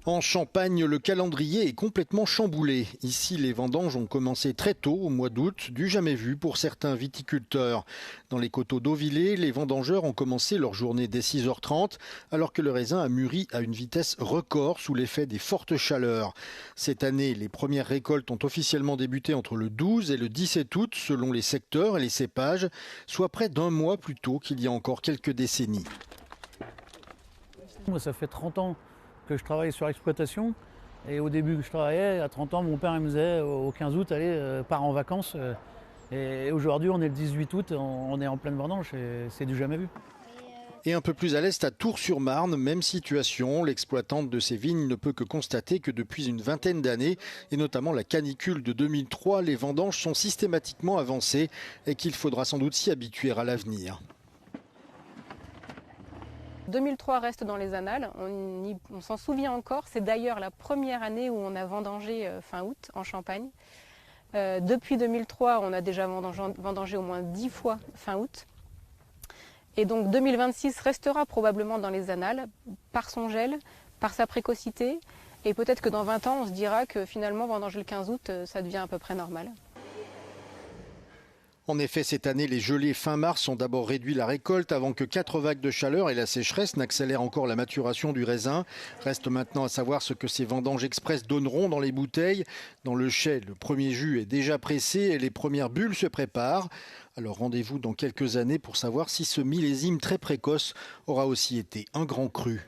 En Champagne, le calendrier est complètement chamboulé. Ici, les vendanges ont commencé très tôt, au mois d'août, du jamais vu pour certains viticulteurs. Dans les coteaux d'Auvillers, les vendangeurs ont commencé leur journée dès 6h30, alors que le raisin a mûri à une vitesse record sous l'effet des fortes chaleurs. Cette année, les premières récoltes ont officiellement débuté entre le 12 et le 17 août, selon les secteurs et les cépages, soit près d'un mois plus tôt qu'il y a encore quelques décennies. Moi, ça fait 30 ans que je travaille sur l'exploitation. Et au début que je travaillais, à 30 ans, mon père il me disait au 15 août, allez, pars en vacances. Et aujourd'hui, on est le 18 août, on est en pleine vendange, c'est du jamais vu. Et un peu plus à l'est, à Tours-sur-Marne, même situation. L'exploitante de ces vignes ne peut que constater que depuis une vingtaine d'années, et notamment la canicule de 2003, les vendanges sont systématiquement avancées et qu'il faudra sans doute s'y habituer à l'avenir. 2003 reste dans les annales, on s'en souvient encore. C'est d'ailleurs la première année où on a vendangé fin août en Champagne. Depuis 2003, on a déjà vendangé au moins 10 fois fin août. Et donc 2026 restera probablement dans les annales par son gel, par sa précocité. Et peut-être que dans 20 ans, on se dira que finalement, vendanger le 15 août, ça devient à peu près normal. En effet, cette année, les gelées fin mars ont d'abord réduit la récolte avant que 4 vagues de chaleur et la sécheresse n'accélèrent encore la maturation du raisin. Reste maintenant à savoir ce que ces vendanges express donneront dans les bouteilles. Dans le chai, le premier jus est déjà pressé et les premières bulles se préparent. Alors rendez-vous dans quelques années pour savoir si ce millésime très précoce aura aussi été un grand cru.